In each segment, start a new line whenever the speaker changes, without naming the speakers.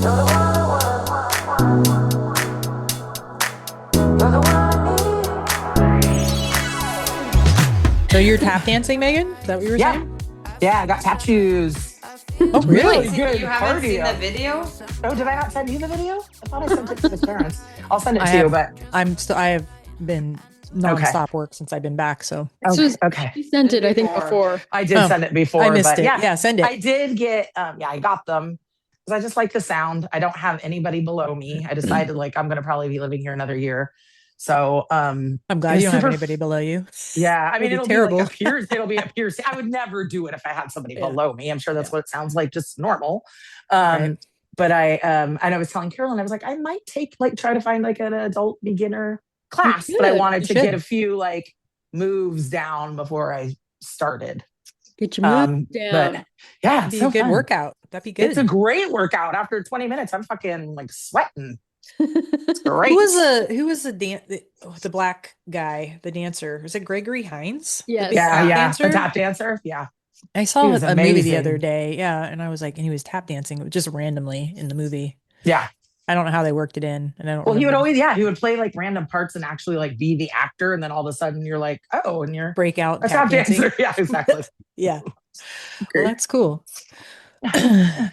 So you're tap dancing, Megan? Is that what you were saying?
Yeah, I got tap shoes.
Oh, really?
Good.
You haven't seen
cardio.
the video?
Oh, did I not send you the video? I thought I sent it to the parents. I'll send it to you, but
I have been nonstop work since I've been back. So
okay.
You sent it, I think, before.
I did send it before.
I missed
but
it.
Yeah,
send it.
I did get. I got them because I just like the sound. I don't have anybody below me. I decided I'm going to probably be living here another year. So
I'm glad you don't have anybody below you.
Yeah, I mean it'll
terrible.
be like a pierce. It'll be a pierce. I would never do it if I had somebody below me. I'm sure that's what it sounds like, just normal.
Right.
But and I was telling Carolyn, I was like, I might try to find an adult beginner class, but I wanted to get a few moves down before I started.
Get your moves down.
But yeah,
that'd be a good workout. That'd be good.
It's a great workout. After 20 minutes, I'm fucking sweating. It's great.
Who was the black guy, the dancer? Was it Gregory Hines?
Yes.
Yeah. The tap dancer. Yeah.
I saw a movie the other day. Yeah. And I was like, and he was tap dancing just randomly in the movie.
Yeah.
I don't know how they worked it in. And I don't
Well, he would play random parts and actually be the actor. And then all of a sudden you're like, oh, and you're
breakout
a tap dancer. Yeah, exactly.
Yeah. Well, that's cool.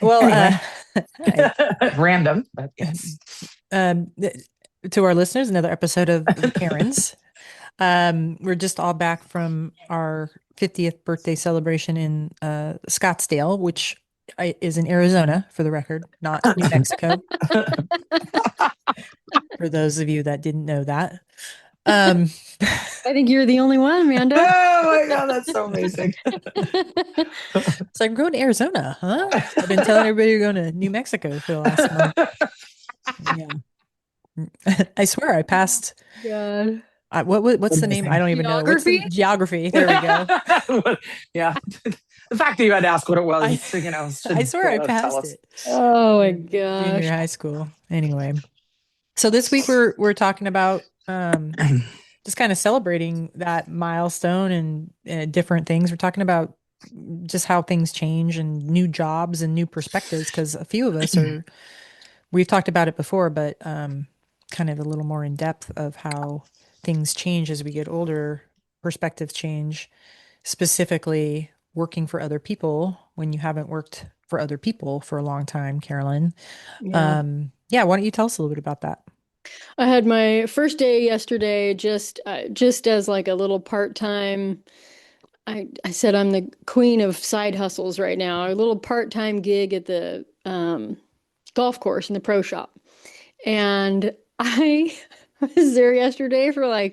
Well,
random, but yes.
To our listeners, another episode of Karens. We're just all back from our 50th birthday celebration in Scottsdale, which is in Arizona, for the record, not New Mexico. For those of you that didn't know that.
I think you're the only one, Amanda.
Oh my God, that's so amazing.
So I'm going to Arizona, huh? I've been telling everybody you're going to New Mexico for the last month. Yeah. I swear I passed.
God.
What's the name? I don't even know. Geography. There we go.
Yeah. The fact that you had to ask what it was,
I swear I passed it.
Oh my gosh.
Junior high school. Anyway. So this week we're talking about just kind of celebrating that milestone and different things. We're talking about just how things change and new jobs and new perspectives, because a few of us we've talked about it before, but kind of a little more in depth of how things change as we get older, perspectives change, specifically working for other people when you haven't worked for other people for a long time, Carolyn.
Yeah.
Why don't you tell us a little bit about that?
I had my first day yesterday, just as a little part-time. I said I'm the queen of side hustles right now. A little part-time gig at the golf course in the pro shop. And I was there yesterday for I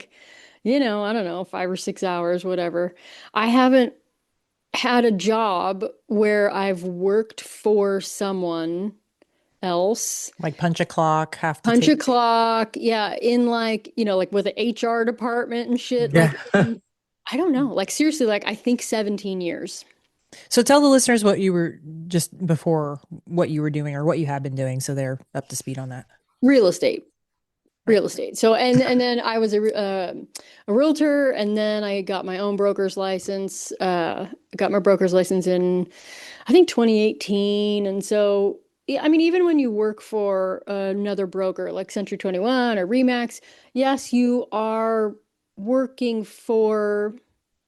don't know, 5 or 6 hours, whatever. I haven't had a job where I've worked for someone else.
Punch a clock,
a clock. Yeah. In with the HR department and shit.
Yeah.
I don't know. Seriously, I think 17 years.
So tell the listeners what you were just before, what you were doing or what you have been doing, so they're up to speed on that.
Real estate. So, and then I was a realtor, and then I got my own broker's license. Got my broker's license in, I think, 2018. And so, I mean, even when you work for another broker like Century 21 or Remax, yes, you are working for,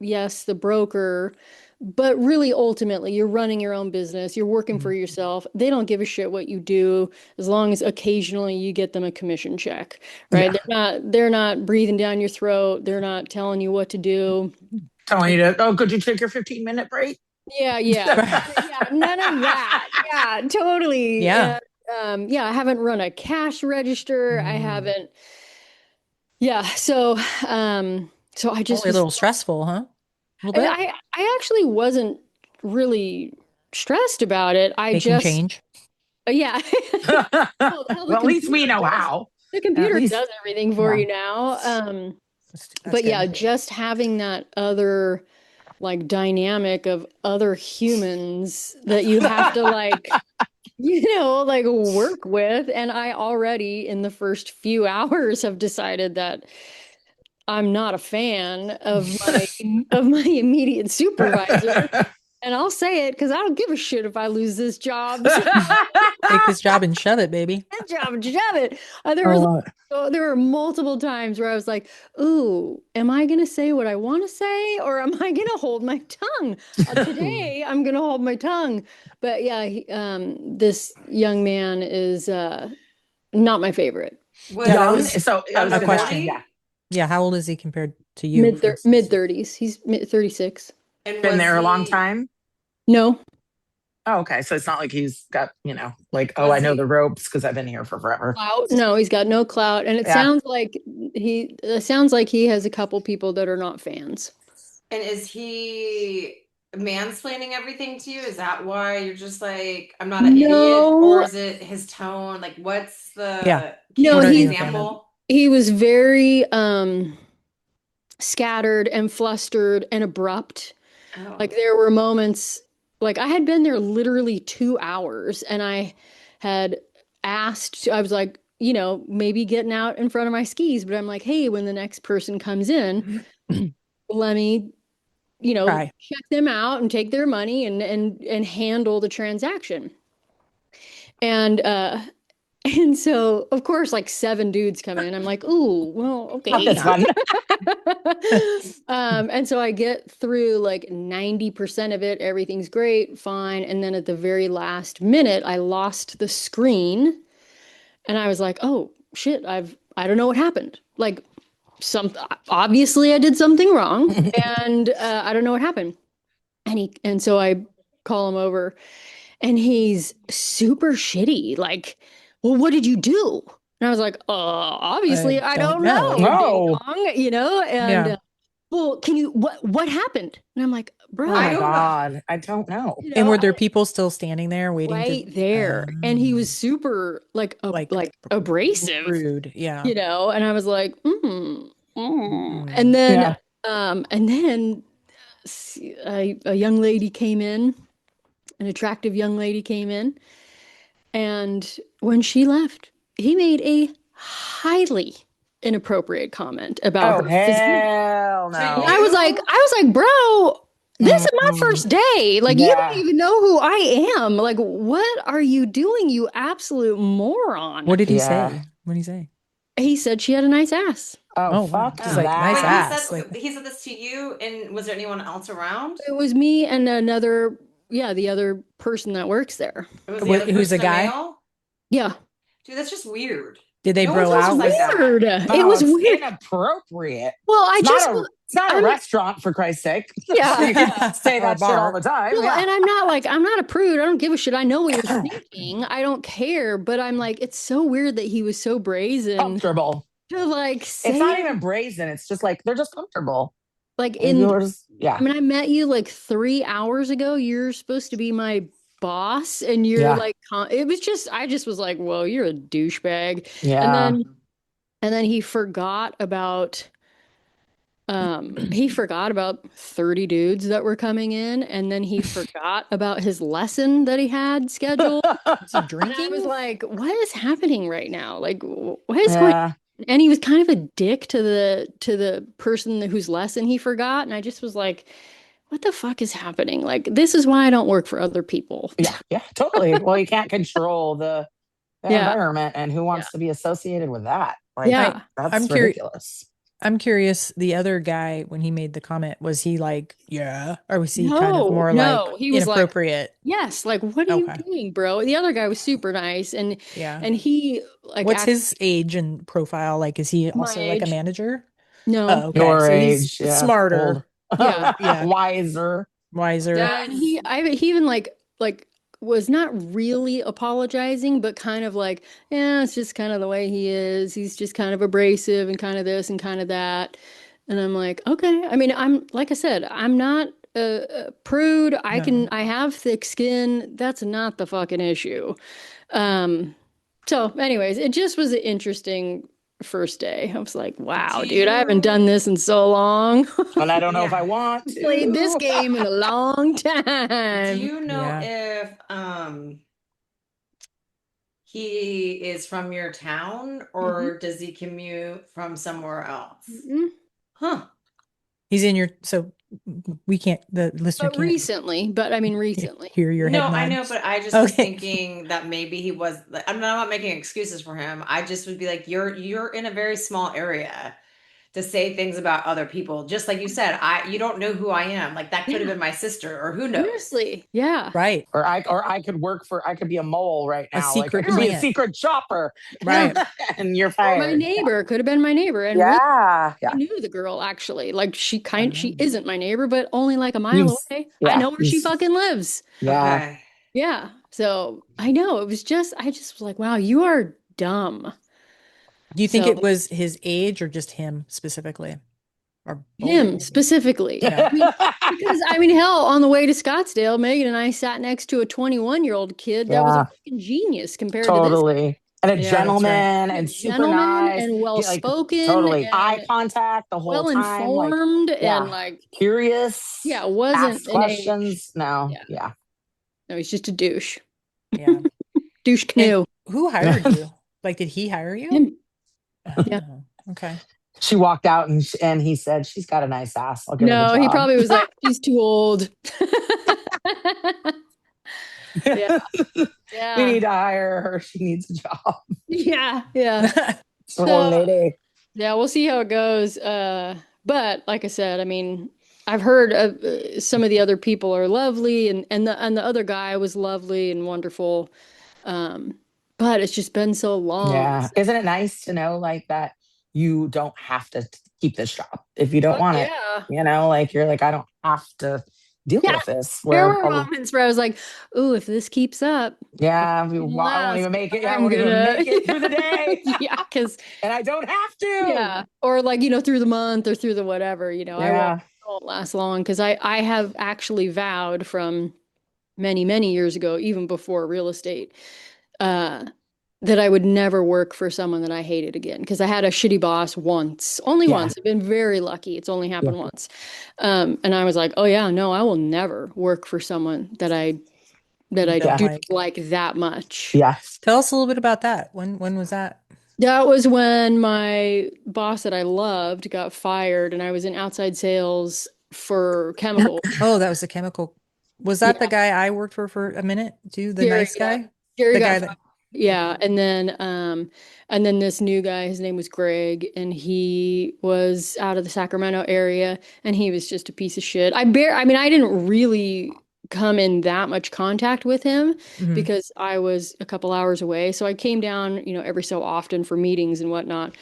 the broker, but really ultimately you're running your own business. You're working for yourself. They don't give a shit what you do as long as occasionally you get them a commission check, right? Yeah. They're not breathing down your throat. They're not telling you what to do.
Telling you could you take your 15-minute break?
Yeah. Yeah, none of that. Yeah, totally.
Yeah.
I haven't run a cash register. I haven't. Yeah. So I just
a little stressful, huh? A little bit?
I actually wasn't really stressed about it.
Making change.
Yeah.
Well, at least we know how.
The computer does everything for you now.
That's
but yeah,
good.
just having that other dynamic of other humans that you have to work with. And I already in the first few hours have decided that I'm not a fan of my immediate supervisor. And I'll say it because I don't give a shit if I lose this job.
Take this job and shove it, baby.
This job, shove it.
Oh,
There were multiple times where I was like, "Ooh, am I gonna say what I want to say, or am I gonna hold my tongue?" Today, I'm gonna hold my tongue. But yeah, this young man is not my favorite.
Was
Yeah, that
young.
was
So I was
a
gonna
question.
ask,
Yeah, how old is he compared to you?
Mid 30s. He's mid 36.
And
been
was
there a long
he
time.
No,
Oh, okay. So it's not like he's got, like, oh, I
was
know the
he
ropes because I've been here for forever.
clout. No, he's got no clout, and
Yeah.
it sounds like he has a couple people that are not fans.
and is he mansplaining everything to you? Is that why you're just like, I'm not an idiot? Or
No,
is it his tone? Like what's
Yeah.
the can
no,
you
What
give
are
an
you
he
thinking?
example?
he was very scattered and flustered and abrupt.
Oh.
Like there were moments, like I had been there literally 2 hours, and I had I was like, maybe getting out in front of my skis, but I'm like, hey, when the next person comes in, let me,
Try.
check them out and take their money and handle the transaction. And and so of course like 7 dudes come in. I'm like, ooh, well,
Not
okay.
this one.
And so I get through like 90% of it, everything's great, fine. And then at the very last minute, I lost the screen and I was like, oh shit, I don't know what happened. Like obviously I did something wrong and I don't know what happened. And so I call him over and he's super shitty. Like, well, what did you do? And I was like, obviously,
I
I
don't
don't
know.
know, ding
No.
dong, and
Yeah.
well, what happened? And I'm like, bro,
Oh
I
my
don't know.
God. I don't know.
And were
I
there people still standing there waiting to
right there. And he was super
like
like abrasive,
rude? Yeah.
and I was like,
Mm.
And then,
Yeah.
a young lady came in, an attractive young lady came in. And when she left, he made a highly inappropriate comment about
Oh,
her physique.
hell
To
And
no.
you?
I was like, bro, this is my
Mm-mm.
first day. Like, you don't
Yeah.
even know who I am. Like, what are you doing, you absolute moron?
What did he
Yeah.
say? What did he say?
He said she had a nice ass.
Oh,
Oh wow.
fuck
He's
Oh.
like, nice
But
that.
ass. Like,
he said this to you, and was there anyone else around?
It was me and the other person that works there.
Was the other
who's the
person a
guy?
male?
Yeah.
Dude, that's just weird.
Did they
No one
bro
talks
out?
like that.
Weird. It
No,
was
it's
weird.
inappropriate.
Well,
It's not a
I'm,
restaurant, for Christ's sake.
yeah.
You can say
Or a
that shit all
bar.
the time.
Well,
Yeah.
and I'm not a prude. I don't give a shit. I know what you're thinking. I don't care. But I'm like, it's so weird that he was so brazen
Comfortable.
to like
It's
say
not even brazen. It's just like they're just comfortable.
like
And yours,
I
yeah.
mean, I met you like 3 hours ago. You're supposed to be my boss, and you're
Yeah.
like, it was just, I just was like, well, you're a douchebag. And
Yeah.
then he forgot about 30 dudes that were coming in, and then he forgot about his lesson that he had scheduled.
Is he
And I
drinking?
was like, what is happening right now? Like, what is going
Yeah.
And he was kind of a dick to the person whose lesson he forgot. And I just was like, what the fuck is happening? Like, this is why I don't work for other people.
Yeah. Yeah. Totally. Well, you can't control the
Yeah.
environment, and who wants
Yeah.
to be associated with that? Like,
Yeah.
I'm
that's
curious.
ridiculous.
I'm curious. The other guy, when he made the comment, was he like, yeah, or was he kind of
No,
more
no.
like
He was like,
inappropriate?
yes, like, what are you
Okay.
doing, bro? The other guy was super nice.
Yeah.
And he like
What's his age and profile? Like, is he
my
also like a
age.
manager?
No.
Oh, okay.
Your
So he's
age, yeah.
smarter.
Old.
Yeah.
Yeah.
Wiser.
Wiser.
Yeah, and he even like was not really apologizing, but kind of like, yeah, it's just kind of the way he is. He's just kind of abrasive and kind of this and kind of that. And I'm like, okay. I mean, I'm like I said, I'm not a prude.
No.
I have thick skin. That's not the fucking issue. Um, so anyways, it just was an interesting first day. I was like, wow,
Do
dude, I haven't done
you
this in so long.
And I don't know if I
yeah.
want
Played this
to.
game in a long
Do
time.
you know
Yeah.
if he is from your town or does he commute from somewhere else?
Mhm.
Huh.
He's in your, so we can't, the listener
But
can't
recently.
hear your head
No, I
nod.
know, but I just was
Okay.
thinking that maybe he was. I'm not making excuses for him. I just would be like, you're in a very small area to say things about other people. Just like you said, you don't know who I am. Like that could have
Yeah.
been my sister, or who knows.
Seriously. Yeah.
Right.
Or I could be a mole right
A
now. Like I
secret
could be a
plant.
secret shopper.
Right.
And you're
Or my
fired.
neighbor could have been my neighbor. And really,
Yeah.
I
Yeah.
knew the girl actually. Like she
Oh.
isn't my neighbor, but only like a mile
You've-
away. I
yeah,
know where she
you've-
fucking lives.
Yeah.
Okay.
Yeah. So I know I just was like, wow, you are dumb.
Do you think
So
it was his age or just him specifically? Or both?
him specifically.
Yeah.
Because hell, on the way to Scottsdale, Megan and I sat next to a 21-year-old kid that was
Yeah.
a fucking genius compared to
Totally. And a
Yeah, that's
gentleman
right.
and
this
super
gentleman
nice.
and well
Like
spoken
totally
and
eye contact the whole
well
time. Like
informed
yeah.
and like
Curious.
yeah, wasn't
Ask
an age.
questions. No.
Yeah.
Yeah.
No, he's just a douche.
Yeah.
Douche canoe.
Who hired you? Like, did he hire you?
Him.
Oh,
Yeah.
okay.
She walked out and he said, "She's got a nice ass. I'll give her the
No,
job."
he probably was like, she's too old. Yeah.
We
Yeah.
need to hire her. She needs a job.
Yeah. Yeah.
Poor lady.
Yeah, we'll see how it goes. But like I said, I've heard some of the other people are lovely, and the other guy was lovely and wonderful. But it's just been so long.
Yeah. Isn't it nice to know like that you don't have to keep this job if you don't want it?
Yeah.
Like you're like, I don't have to deal
Yeah.
with this.
There
Where
were moments where I was like, "Ooh, if this keeps up,
yeah, I
gonna
won't
last.
even make it. Yeah, I
I'm
won't even
gonna-
make it through the day.
yeah, because
And I don't have to.
yeah, or like through the month or through the whatever. I
Yeah.
won't last long because I have actually vowed from many years ago, even before real estate, that I would never work for someone that I hated again. Because I had a shitty boss only
Yeah.
once. I've been very lucky. It's only happened once. And I was like, oh yeah, no, I will never work for someone that I
don't
do
like.
like that much.
Yeah.
Tell us a little bit about that. When was that?
That was when my boss that I loved got fired, and I was in outside sales for chemicals.
Oh, that was the chemical. Was that
Yeah.
the guy I worked for a minute too? The
Gary,
nice guy?
Gary
The
got
guy
fired.
that
Yeah, and then this new guy, his name was Greg, and he was out of the Sacramento area, and he was just a piece of shit. I didn't really come in that much contact with him
Mhm.
because I was a couple hours away. So I came down, every so often for meetings and whatnot.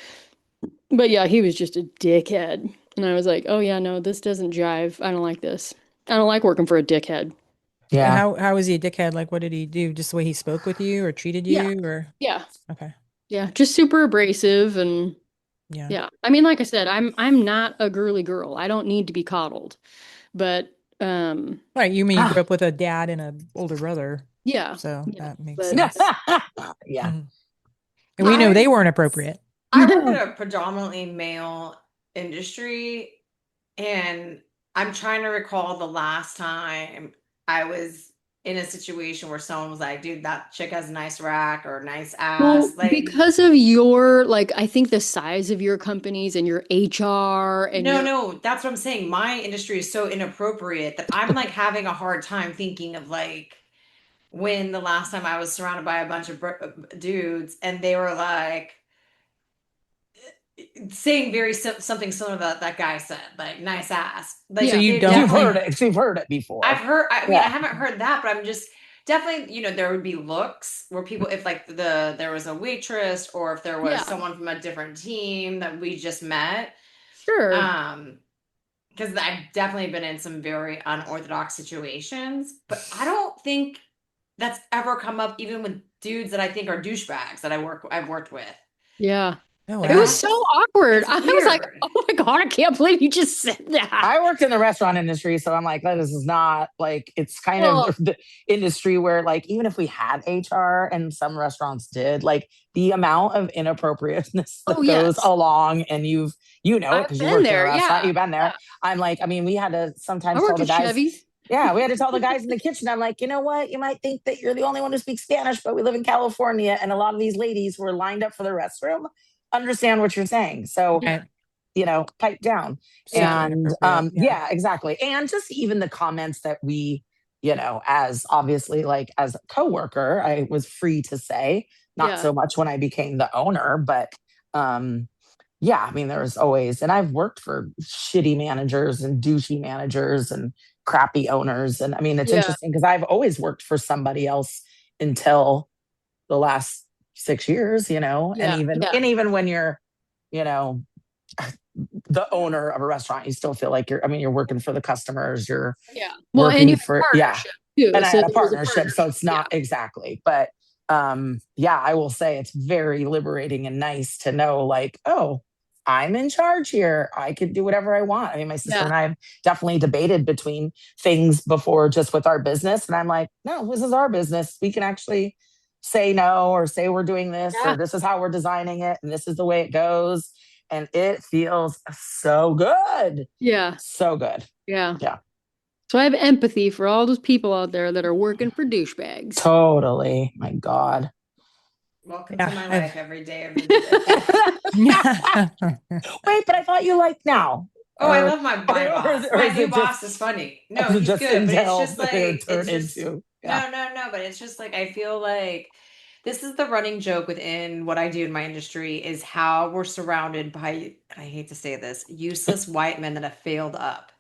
But yeah, he was just a dickhead. And I was like, oh yeah, no, this doesn't jive. I don't like this. I don't like working for a dickhead.
Yeah.
And how was he a dickhead? Like, what did he do? Just the way he spoke with you or treated
Yeah.
you or?
Yeah.
Okay.
Yeah, just super abrasive and
Yeah.
yeah. Like I said, I'm not a girly girl. I don't need to be coddled. But
Right. You mean you grew up with a dad and an older brother.
yeah.
So
Yeah.
that makes
But-
sense.
Yeah.
Mhm. And we know they weren't appropriate.
I work in a predominantly male industry, and I'm trying to recall the last time I was in a situation where someone was like, dude, that chick has a nice rack or nice ass.
Well,
Like,
because of your I think the size of your companies and your HR and
no, that's what I'm saying. My industry is so inappropriate that I'm like having a hard time thinking of like when the last time I was surrounded by a bunch of dudes and they were like saying something similar to that guy said, like nice ass. Like,
So you
they
don't-
You've heard it before.
I've heard. I mean,
Yeah.
I haven't heard that, but I'm just definitely. There would be looks where people, if like there was a waitress, or if there was
Yeah.
someone from a different team that we just met.
sure.
Because I've definitely been in some very unorthodox situations, but I don't think that's ever come up, even with dudes that I think are douchebags that I've worked with.
Yeah.
Oh,
It
It
wow.
was so awkward.
It's
I was like,
weird.
oh my God, I can't believe you just said that.
I worked in the restaurant industry, so I'm like, this is not like, it's kind of the industry where like, even if we had HR and some restaurants did, like the amount of inappropriateness that
Oh,
goes
yes.
along, and you know it
I've
because you
been
worked in a
there,
restaurant,
yeah.
you've been there. I'm like, we had to
I
sometimes tell
worked
the
at
guys,
Chevy's.
yeah, we had to tell the guys in the kitchen, I'm like, you know what? You might think that you're the only one who speaks Spanish, but we live in California, and a lot of these ladies who are lined up for the restroom understand what you're saying. So
Right.
pipe down. And yeah, exactly. And just even the comments that we, as obviously like as a coworker, I was free to say, not so much when I became the owner, but yeah, I mean, there was always, and I've worked for shitty managers and douchey managers and crappy owners. And I mean, it's interesting because I've always worked for somebody else until the last 6 years, and even when you're, the owner of a restaurant, you still feel like you're working for the customers. You're
well, and you
for,
too,
and I
so
had a partnership. So it's not exactly, but yeah, I will say it's very liberating and nice to know like, oh, I'm in charge here. I could do whatever I want. I mean, my sister and I have definitely debated between things before just with our business. And I'm like, no, this is our business. We can actually say no or say we're doing this or this is how we're designing it and this is the way it goes. And it feels so good.
Yeah.
So good.
Yeah.
Yeah.
So I have empathy for all those people out there that are working for douchebags.
Totally. My God.
Welcome to my life every day of the
Wait, but I thought you liked now.
Oh, I love my boss. My new boss is funny. No, he's good, but it's just like no. But it's just like I feel like this is the running joke within what I do in my industry is how we're surrounded by, I hate to say this, useless white men that have failed up.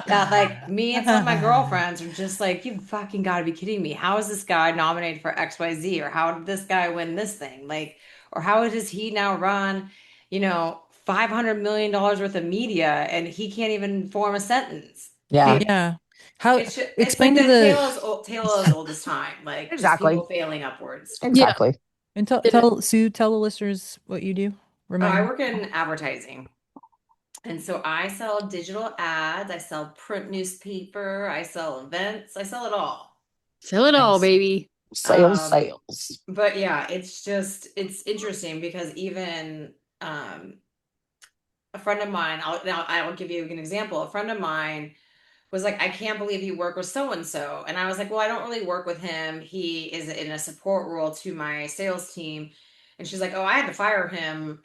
That like me and some of my girlfriends are just like, you fucking gotta be kidding me. How is this guy nominated for XYZ? Or how did this guy win this thing? Like, or how does he now run, $500 million worth of media and he can't even form a sentence?
Yeah.
Yeah. How
it's like the tale as old as time, like
exactly.
just people failing upwards.
Exactly.
And tell the listeners what you do.
I work in advertising. And so I sell digital ads, I sell print newspaper, I sell events, I sell it all.
Sell it all, baby.
Sales.
But yeah, it's interesting because even a friend of mine, I will give you an example. A friend of mine was like, I can't believe you work with so and so. And I was like, well, I don't really work with him. He is in a support role to my sales team. And she's like, oh, I had to fire him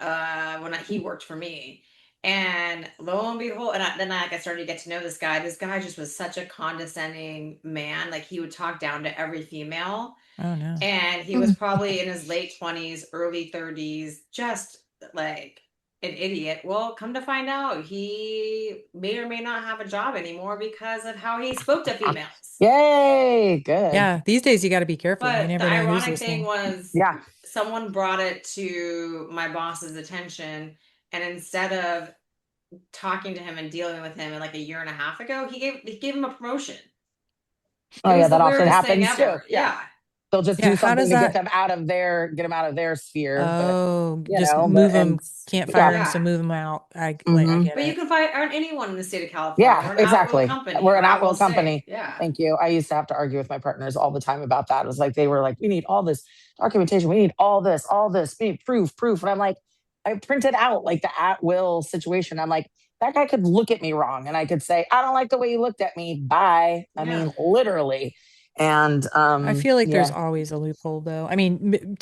when he worked for me. And lo and behold, then I started to get to know this guy. This guy just was such a condescending man. Like he would talk down to every female.
Oh no.
And he was probably in his late 20s, early 30s, just like an idiot. Well, come to find out, he may or may not have a job anymore because of how he spoke to females.
Yay, good.
Yeah, these days you got to be careful.
But
you never
the
know
ironic thing was, someone brought it to my boss's attention, and instead of talking to him and dealing with him in like a year and a half ago, he gave him a promotion.
Oh yeah, that often happens too.
Yeah.
They'll just do something to get them out of their sphere.
Oh, but, just move them. Can't fire them, so move them out. I get
but you can fire anyone in the state of California.
Yeah, exactly. We're an at-will company.
Yeah.
Thank you. I used to have to argue with my partners all the time about that. It was like they were like, we need all this documentation. We need all this. We need proof. And I'm like, I printed out like the at-will situation. I'm like, that guy could look at me wrong, and I could say, I don't like the way you looked at me. Bye. I mean, literally. And
I feel like there's always a loophole, though. I mean,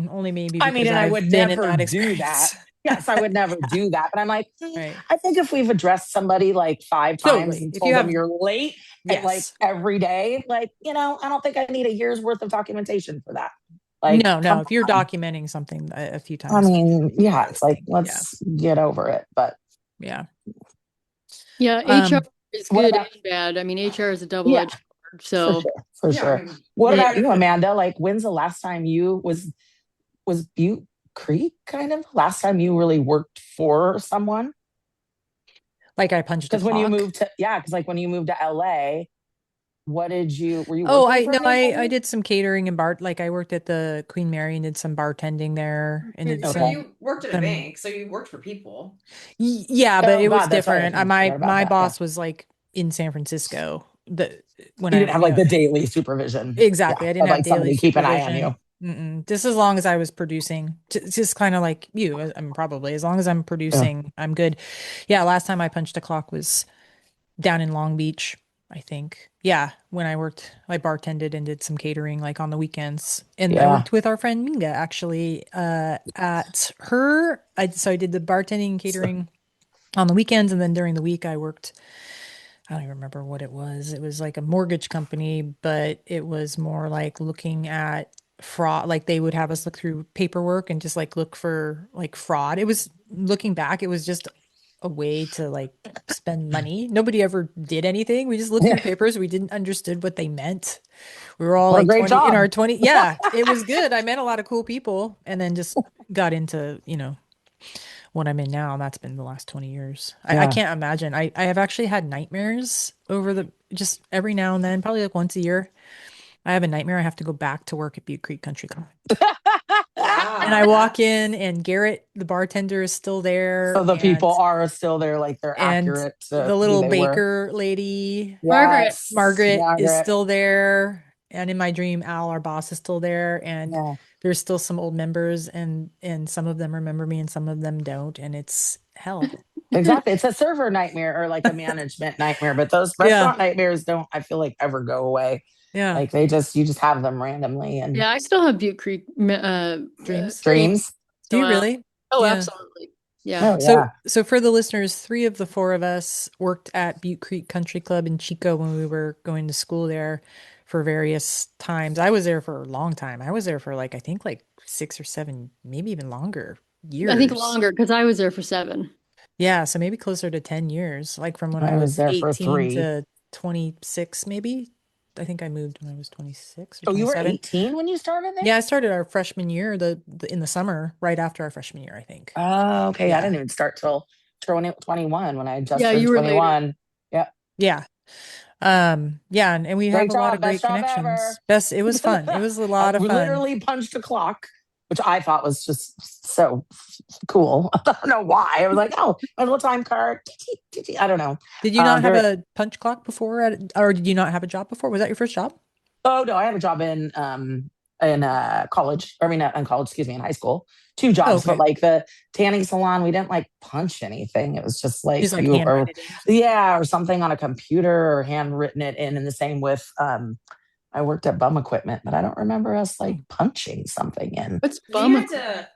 only maybe.
And I would never do that. Yes, I would never do that. But I'm like, I think if we've addressed somebody like 5 times and told them you're late, and like every day, like I don't think I need a year's worth of documentation for that. Like,
no, if you're documenting something a few times,
I mean, it's like let's get over it. But
yeah,
HR is good and bad. I mean, HR is a double-edged sword. So
for sure. What about you, Amanda? Like, when's the last time you was Butte Creek kind of last time you really worked for someone?
Like I punched
because when you moved to when you moved to LA, what did you were you?
I did some catering and bar. Like I worked at the Queen Mary and did some bartending there. And did
you worked at a bank, so you worked for people.
Yeah, but it was different. My boss was like in San Francisco. When
you didn't have like the daily supervision.
Exactly. I didn't have daily
keep an eye on you.
Just as long as I was producing, just kind of like you. I'm probably as long as I'm producing, I'm good. Yeah. Last time I punched a clock was down in Long Beach, I think. Yeah. When I bartended and did some catering like on the weekends. And I worked with our friend Minga actually at her. So I did the bartending and catering on the weekends. And then during the week, I worked, I don't even remember what it was. It was like a mortgage company, but it was more like looking at fraud. Like they would have us look through paperwork and just like look for like fraud. It was looking back, it was just a way to like spend money. Nobody ever did anything. We just looked through
Yeah.
papers. We didn't understood what they meant. We were all
Well,
like
great
20 in
job.
our 20. Yeah, it was good. I met a lot of cool people and then just got into, what I'm in now. And that's been the last 20 years. I
Yeah.
can't imagine. I have actually had nightmares over just every now and then, probably like once a year. I have a nightmare. I have to go back to work at Butte Creek Country Club. And I
Wow.
walk in and Garrett, the bartender, is still there.
So the people are still there, like they're
And
accurate to
the
who
little
they were.
baker lady,
Margaret.
Yes.
Margaret, is
Margaret.
still there. And in my dream, Al, our boss, is still there. And
Yeah.
there's still some old members, and some of them remember me and some of them don't. And it's hell.
Exactly. It's a server nightmare or like a management nightmare, but those
Yeah.
restaurant nightmares don't, I feel like, ever go away.
Yeah.
Like you just have them randomly and
Yeah, I still have Butte Creek
Dreams.
dreams.
Do you
Wow.
really?
Oh,
Yeah.
absolutely. Yeah.
Oh, yeah.
So for the listeners, 3 of the 4 of us worked at Butte Creek Country Club in Chico when we were going to school there for various times. I was there for a long time. I was there for like, I think like 6 or 7, maybe even longer
I think
years.
longer because I was there for 7.
Yeah, so maybe closer to 10 years, like from when
I
I
was
was
there for
18
3.
to 26, maybe. I think I moved when I was 26 or
Oh, you were
27.
18 when you started there?
Yeah, I started our freshman year, in the summer, right after our freshman year, I think.
Oh, okay. I
Yeah.
didn't even start till 21 when I just
Yeah,
turned
you were later.
21. Yeah.
Yeah. Yeah, and we have
Great
a lot
job.
of great
Best job ever.
connections. It was fun. It was a lot of
We
fun.
literally punched a clock, which I thought was just so cool. I don't know why. I was like, oh, my little time card. I don't know.
Did you not have
Very,
a punch clock before or did you not have a job before? Was that your first job?
oh no, I have a job in college. I mean, not in college, excuse me, in high school. 2 jobs, but
Okay.
like the tanning salon, we didn't like punch anything. It was just like
Just like
you or
handwrite it in.
yeah, or something on a computer or handwritten it in. And the same with I worked at bum equipment, but I don't remember us like punching something in.
What's
We
bum?
had to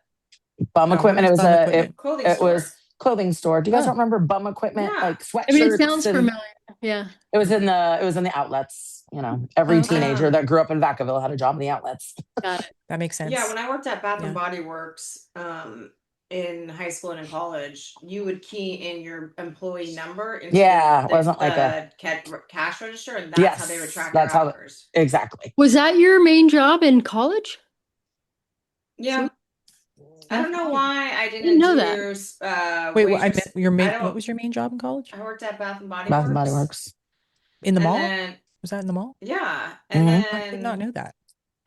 Bum
Oh,
equipment.
what
It
is
was
bum
a
equipment?
clothing
it
store.
was clothing store. Do you guys
Oh.
remember bum equipment?
Yeah.
Like sweatshirts.
I mean, it sounds
and
familiar. Yeah.
it was in the outlets. You know, every
Okay.
teenager that grew up in Vacaville had a job in the outlets.
Got it.
That makes sense.
Yeah, when I worked at Bath
Yeah.
and Body Works, in high school and in college, you would key in your employee number into
Yeah, it
the
wasn't like a
cash register, and that's how they would
yes.
track
That's
your
how
hours.
exactly.
Was that your main job in college?
Yeah. I don't know why I
didn't know that.
do
Wait, what I
waitress.
meant your main
I
what
don't.
was your main job in college?
I worked at Bath and Body
Bath and Body
Works.
Works.
In the
And
mall?
then
Was that in the mall?
yeah, and
Mhm.
I did not
then
know that.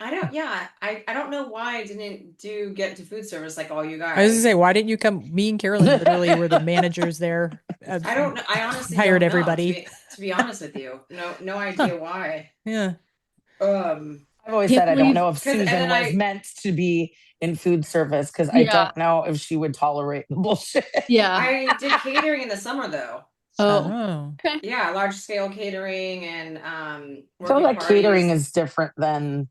I don't. Yeah, I don't know why I didn't get into food service like all you
I was gonna
guys.
say, why didn't you come? Me and Carolyn literally were the managers there.
I don't know. I honestly
Hired
don't know,
everybody.
to be honest with you. No idea why.
Yeah.
I've always
Can't
said I don't
believe-
know if
'Cause- and
Susan
then
was
I-
meant to be in food service because I
Yeah.
don't know if she would tolerate the bullshit.
Yeah.
I did catering in the summer though.
Oh.
Oh.
Yeah, large scale catering and
I feel
working
like catering
parties.
is different than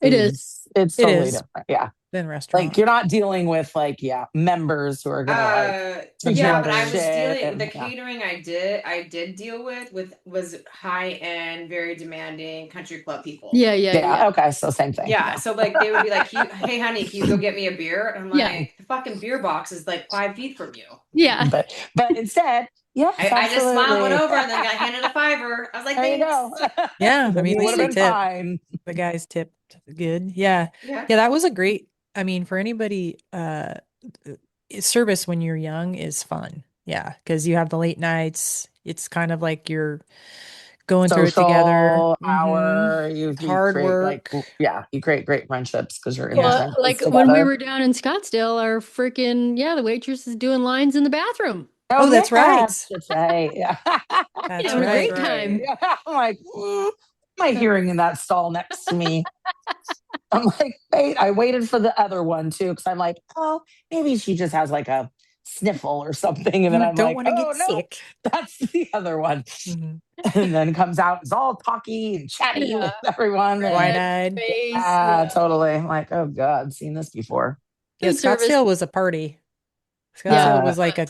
It
food.
is.
It's
It
totally
is.
different. Yeah.
Then restaurant.
Like you're not dealing with like members who are gonna like
yeah, but I was
shit
dealing
and-
the
yeah.
catering I did deal with was high end, very demanding country club people.
Yeah. Okay. So same thing.
Yeah, so like they would be like, "Hey, honey, can you go get me a beer?" And I'm
Yeah.
like, "The fucking beer box is like 5 feet from you."
Yeah.
But instead, yes,
I just smiled, went
absolutely.
over, and then got handed a $5. I was like,
There you
"Thanks."
go.
Yeah, I mean,
you
at
would
least
have
they
been
tip.
fine.
The guys tipped good. Yeah.
Yeah.
Yeah, that was a great, I mean, for anybody, service when you're young is fun. Yeah, because you have the late nights. It's kind of like you're going through it together.
Social
Mhm.
hour. You
Hard
create
work.
you create great friendships because you're in
Yeah.
the
Well,
trenches
like
together.
when we were down in Scottsdale, our freaking the waitress is doing lines in the bathroom.
Oh, that's right.
That's right. Yeah.
That's
It was a
right.
great time.
Yeah. I'm like, am I hearing in that stall next to me? I'm like, wait, I waited for the other one too, because I'm like, oh, maybe she just has like a sniffle or something. And then I'm
Don't
like,
want to
oh
get
no,
sick.
that's the other one.
Mhm.
And then comes out, it's all talky and chatty
Yeah.
with everyone.
Red
Wide-eyed.
face. Yeah.
Totally. I'm like, oh God, seen this before.
Yeah,
Food service.
Scottsdale was a party. Scottsdale
Yeah.
was like a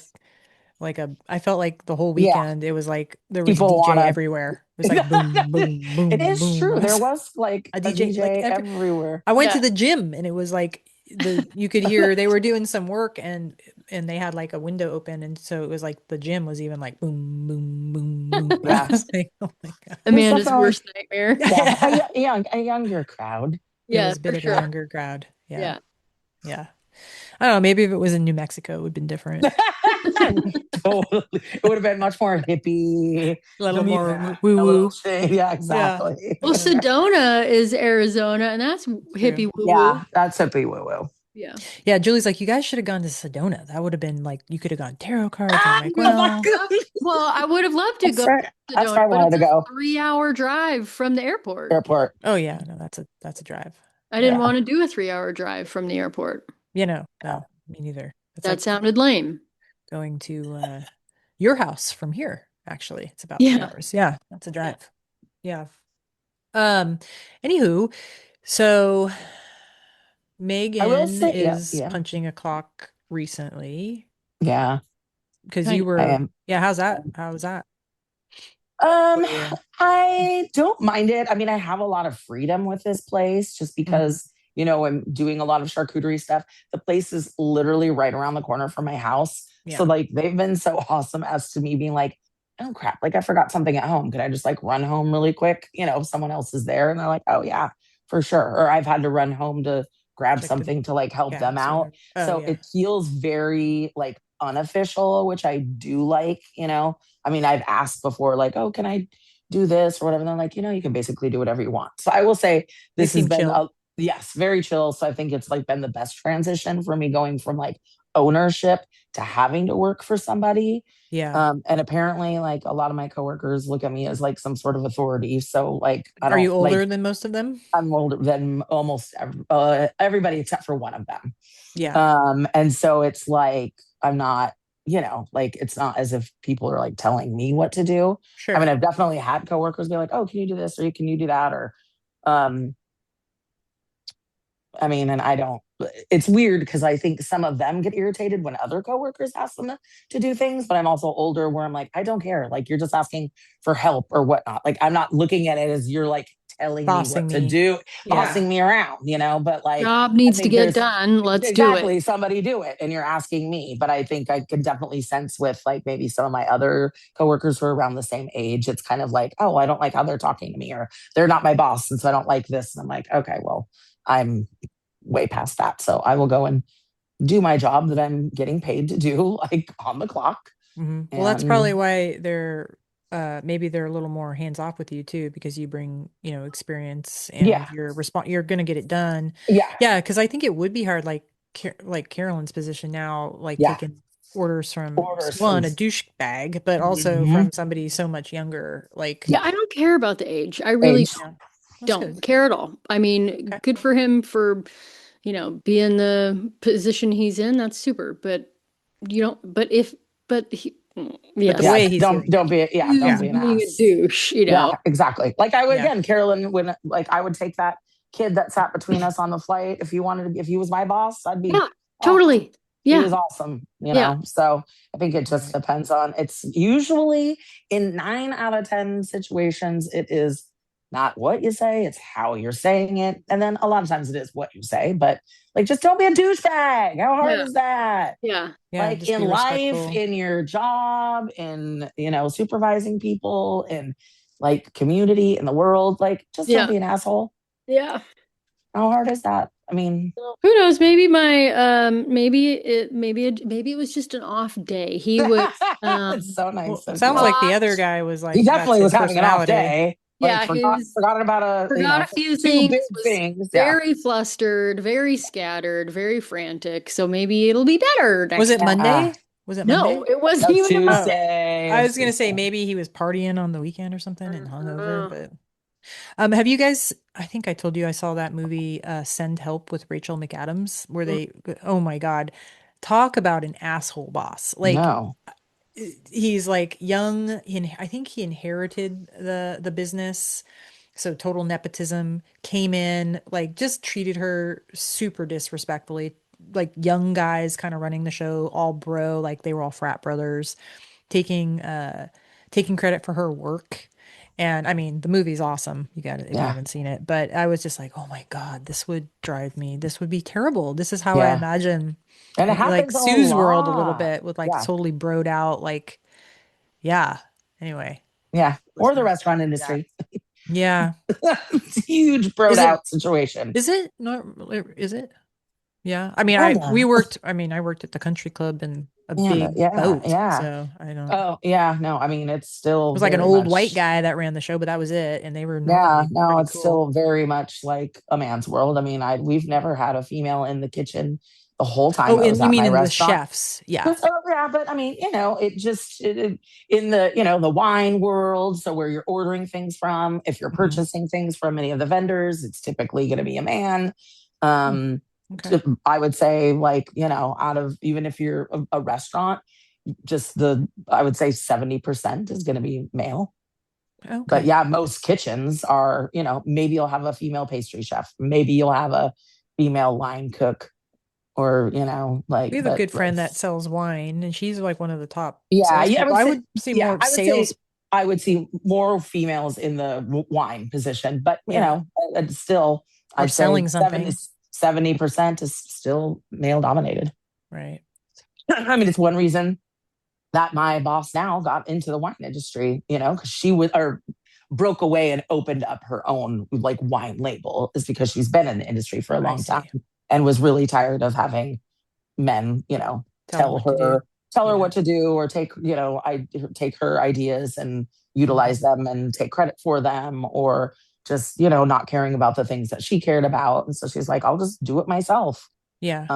I felt like the whole
Yeah.
weekend it was like there was
People
DJ
want to.
everywhere. It was like boom, boom,
It
boom,
is
boom.
true. There was like
A
a
DJ like
DJ everywhere.
I went to
Yeah.
the gym and it was like you could hear they were doing some work and they had like a window open and so it was like the gym was even like boom, boom, boom, boom. I
Yeah.
was like, oh my God.
Amanda's
definitely-
worst nightmare.
Yeah, a younger crowd.
It
Yeah,
was a bit
for
of a
sure.
younger crowd. Yeah.
Yeah.
Yeah. I don't know. Maybe if it was in New Mexico, it would have been different.
Totally. It would have been much more hippie.
A little
Let me-
more woo
a little
woo.
shade. Yeah, exactly.
Well, Sedona is Arizona, and that's hippie woo woo.
Yeah, that's hippie woo woo.
Yeah.
Yeah. Julie's like, you guys should have gone to Sedona. That would have been like, you could have gone tarot cards. I'm like, well,
Well, I would have loved to
That's
go
right.
to
That's
Sedona,
where I
but
wanted
it's
to
a
go.
3-hour drive from the airport.
Airport.
oh yeah, no, that's a drive.
I didn't
Yeah.
want to do a 3-hour drive from the airport.
No, me neither. It's
That
like
sounded lame.
going to your house from here. Actually, it's about
Yeah.
3 hours. Yeah, that's a drive. Yeah. Anywho, so Megan
say,
is
yeah.
punching a clock recently
Yeah.
because
Kind
you
of.
were.
I am.
Yeah, how's that? How was that? Yeah.
I don't mind it. I mean, I have a lot of freedom with this place just because, I'm doing a lot of charcuterie stuff. The place is literally right around the corner from my house.
Yeah.
So like they've been so awesome as to me being like, oh crap, like I forgot something at home. Could I just like run home really quick? If someone else is there and they're like, oh yeah, for sure. Or I've had to run home to grab
Check
something to like help them
gas or
out.
whatever. Oh,
So
yeah.
it feels very like unofficial, which I do like, I mean, I've asked before, like, oh, can I do this or whatever? And they're like, you can basically do whatever you want. So I will say
They
this has
seem
been,
chill.
yes, very chill. So I think it's like been the best transition for me going from like ownership to having to work for somebody.
Yeah.
And apparently like a lot of my coworkers look at me as like some sort of authority. So like, I don't
Are you older
like,
than most of them?
I'm older than almost everybody except for one of them.
Yeah.
And so it's like, I'm not, like it's not as if people are like telling me what to do.
Sure.
I mean, I've definitely had coworkers be like, oh, can you do this or can you do that? Or, I mean, and I don't, it's weird because I think some of them get irritated when other coworkers ask them to do things, but I'm also older where I'm like, I don't care. Like, you're just asking for help or whatnot. Like, I'm not looking at it as you're like telling
Bossing
me what
me.
to do,
Yeah.
bossing me around, but like,
Job needs
I
to
think
get
there's-
done. Let's
exactly,
do it.
somebody do it. And you're asking me, but I think I can definitely sense with like maybe some of my other coworkers who are around the same age, it's kind of like, oh, I don't like how they're talking to me or they're not my boss. And so I don't like this. And I'm like, okay, well, I'm way past that. So I will go and do my job that I'm getting paid to do, like on the clock.
Mm-hmm. Well, that's probably why they're maybe they're a little more hands off with you too, because you bring experience and you're going to get it done. Yeah, because I think it would be hard, like Carolyn's position now, like taking orders from one a douchebag, but also from somebody so much younger. Like,
yeah, I don't care about the age. I really don't care at all. I mean, good for him for being the position he's in. That's super. But yes.
But the way he's
don't be an
being
ass.
a douche,
Yeah, exactly. Like I would
Yeah.
again, Carolyn, when like I would take that kid that sat between us on the flight if he was my boss, I'd be
totally.
He was awesome, So I think it just depends on, it's usually in 9 out of 10 situations, it is not what you say, it's how you're saying it. And then a lot of times it is what you say, but like, just don't be a douchebag. How hard is that?
Yeah.
Like in life, in your job, in, supervising people, in like community, in the world, like just don't be an asshole.
Yeah.
How hard is that? I mean,
who knows? Maybe maybe it was just an off day. He was.
It's so nice.
Well, it sounds like the other guy was like,
he definitely was having an off day.
Yeah,
forgot about
a few things. Was very flustered, very scattered, very frantic. So maybe it'll be better.
Was it Monday? Was it Monday?
No, it wasn't even
Tuesday.
I was gonna say maybe he was partying on the weekend or something and hungover, but. Have you guys, I think I told you I saw that movie, Send Help with Rachel McAdams, where oh my God, talk about an asshole boss. Like, he's like young. I think he inherited the business. So total nepotism, came in, like just treated her super disrespectfully, like young guys kind of running the show, all bro, like they were all frat brothers, taking taking credit for her work. And I mean, the movie's awesome. You got it if you
Yeah.
haven't seen it. But I was just like, oh my God, this would drive me. This would be terrible. This is how I
Yeah.
imagine
And it
like
happens a
Sue's World a little
lot.
bit with like
Yeah.
totally broed out, like, yeah. Anyway,
Yeah. Or the
listeners.
restaurant industry.
Yeah.
It's a huge broed
Is it,
out situation.
is it not, is it? Yeah. I mean,
Kinda.
I worked at the country club in a
Yeah.
big
Yeah.
boat.
Yeah.
So I don't, it
Oh, yeah. No, I mean, it's still
was like an
very
old white
much.
guy that ran the show, but that was it. And they were
Yeah,
normally
no,
pretty
it's
cool.
still very much like a man's world. I mean, we've never had a female in the kitchen the whole time
Oh,
I was
you
at
mean
my
in the
restaurant.
chefs? Yeah.
Oh, yeah, but I mean, in the, the wine world, so where you're ordering things from, if you're
Mhm.
purchasing things from any of the vendors, it's typically going to be a man.
Hmm.
Um,
Okay.
I would say, like, out of, even if you're a restaurant, I would say 70% is going to be male. But
Okay.
yeah, most kitchens are, maybe you'll have a female pastry chef, maybe you'll have a female line cook, or,
We have a
but
good friend that sells wine, and she's like one of the top
yeah, yeah,
salespeople. I would see more sales.
I would see more females in the wine position, but
Yeah.
it's still,
Or
I'd say
selling something.
70% is still male dominated.
Right.
I mean, it's one reason that my boss now got into the wine industry, because she was, or broke away and opened up her own like wine label, is because she's been in the industry for a
I
long time
see.
and was really tired of having men,
Tell them what to do.
tell her
Yeah.
what to do, or I take her ideas and utilize
Mhm.
them and take credit for them, or just, not caring about the things that she cared about. And so she's like, I'll just do it myself.
Yeah.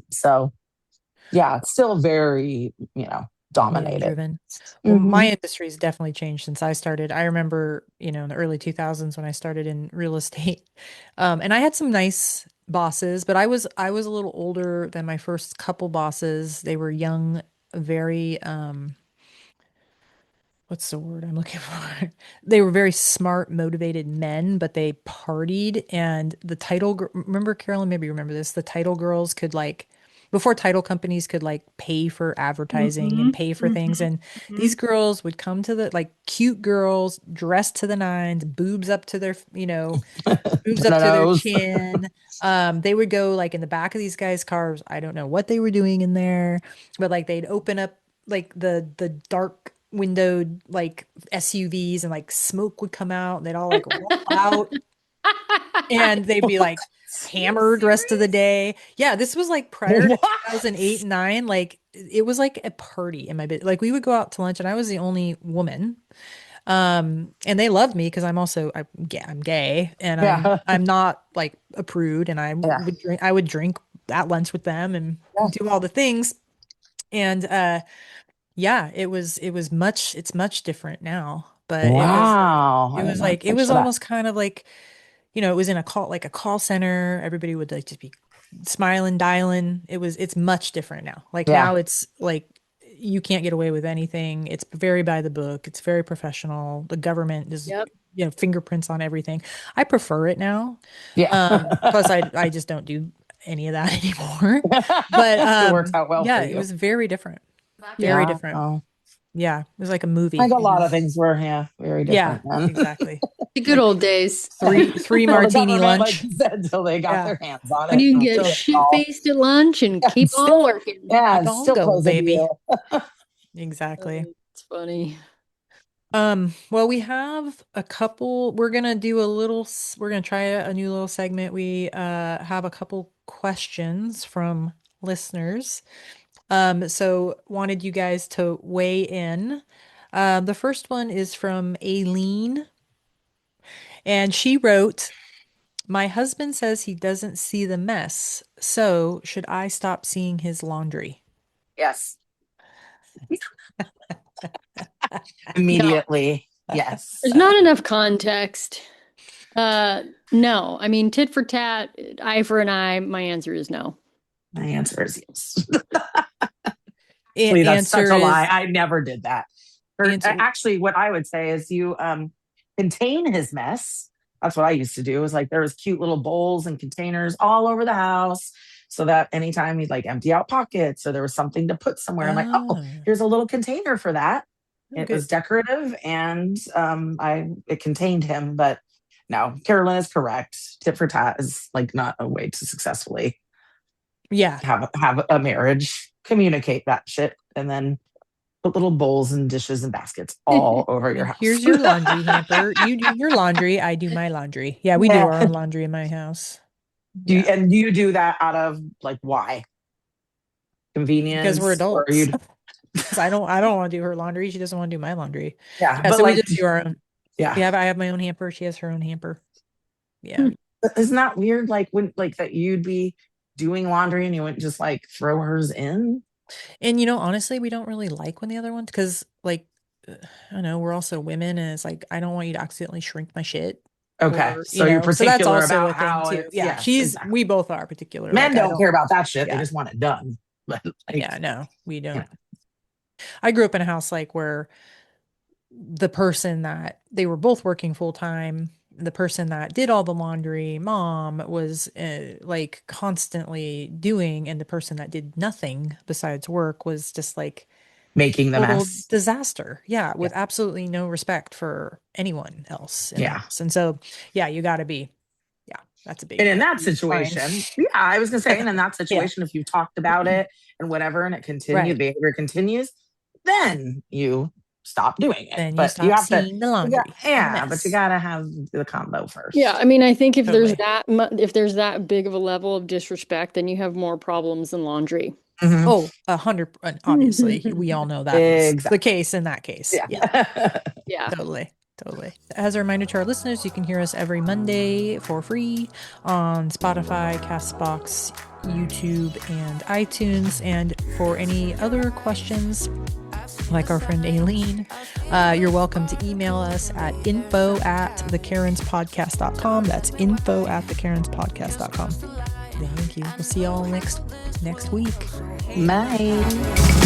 So yeah, it's still very,
Male
dominated.
driven. Well, my
Mhm.
industry has definitely changed since I started. I remember, in the early 2000s when I started in real estate. And I had some nice bosses, but I was a little older than my first couple bosses. They were young, very what's the word I'm looking for? They were very smart, motivated men, but they partied. And remember, Carolyn, maybe you remember this, the title girls could like, before title companies could like pay for advertising
Mm-hmm.
and pay for things. And
Mm-hmm.
these girls would come to the, like, cute girls dressed to the nines, boobs up to their, boobs up to their
Nose.
chin. They would go like in the back of these guys' cars. I don't know what they were doing in there, but like they'd open up like the dark windowed like SUVs, and like smoke would come out, and they'd all like roll out, and they'd be like hammered rest of the day. Yeah, this was like prior to
What?
2008 and 9. Like it was like a party in my bit. Like we would go out to lunch, and I was the only woman. And they loved me because I'm gay, and I'm
Yeah.
I'm not like a prude, and
Yeah.
I would drink at lunch with them and
Yeah.
do all the things. And yeah, it's much different now. But
Wow. I
it
did
was
not
like it was
picture that.
almost kind of like, it was in a call center. Everybody would like just be smiling, dialing. It's much different now. Like
Yeah.
now it's like you can't get away with anything. It's very by the book. It's very professional. The government is,
Yep.
fingerprints on everything. I prefer it now.
Yeah.
Plus I just don't do any of that anymore. But
It works out well
yeah,
for
it
you.
was very different. Very
Yeah.
different.
Oh,
Yeah, it was like a movie.
like a
It
lot of
was,
things were, yeah, very
yeah,
different then.
exactly.
The good
Like
old days
three
Well, the
martini
government, like
lunch.
you said, until they got
Yeah.
their hands on
when
it.
you can
And
get
So
shit faced at lunch and keep on working.
yeah,
keep
and
on
still
going,
close a
baby.
deal.
Exactly.
It's funny.
Well, we have a couple, we're gonna try a new little segment. We have a couple questions from listeners. So wanted you guys to weigh in. The first one is from Aileen, and she wrote, "My husband says he doesn't see the mess, so should I stop seeing his laundry?"
Yes. Immediately. Yes.
There's not enough context. No. I mean, tit for tat, eye for an eye. My answer is no.
My answer is yes. That's such
Answer
a lie.
is
I never did that.
answer.
Actually, what I would say is you contain his mess. That's what I used to do. Is like there was cute little bowls and containers all over the house. so that anytime you'd like empty out pockets or there was something to put somewhere, I'm like, oh, here's a little container for that. It was decorative, and it contained him. But no, Carolyn is correct. Tit for tat is like not a way to successfully have a marriage. Communicate that shit, and then put little bowls and dishes and baskets all over your house.
Here's your laundry hamper. You do your laundry. I do my laundry. Yeah, we do our own laundry in my house.
Do you do that out of like why? Convenience?
Because we're adults. I don't want to do her laundry. She doesn't want to do my laundry.
Yeah,
but so we just do our own.
Yeah.
I have my own hamper. She has her own hamper. Yeah.
But isn't that weird? Like when that you'd be doing laundry and you wouldn't just like throw hers in?
And honestly, we don't really like when the other ones, because like, I don't know, we're also women, and it's like, I don't want you to accidentally shrink my shit.
Okay. So you're particular, so that's also
about how too. Yeah.
Exactly.
We both are particular.
Men don't care about that shit. They just want it done. But
no, we don't. I grew up in a house like where the person that they were both working full time, the person that did all the laundry, mom, was like constantly doing, and the person that did nothing besides work was just like
making the mess.
Disaster. Yeah, with absolutely no respect for anyone else in the house. And so, you got to be, that's a big.
And in that situation, I was gonna say, and in that situation, if you talked about it and whatever, and it continued, behavior continues, then you stop doing it.
Then
but
you have seeing the laundry.
But you gotta have the combo first.
Yeah, I mean, I think if there's that big of a level of disrespect, then you have more problems than laundry.
Mm-hmm.
Oh, 100. Obviously, we all know that is the case in that case.
Yeah.
Totally. As a reminder to our listeners, you can hear us every Monday for free on Spotify, Castbox, YouTube, and iTunes. And for any other questions, like our friend Aileen, you're welcome to email us at info@thekarenspodcast.com. That's info@thekarenspodcast.com. Thank you. We'll see y'all next week.
Bye.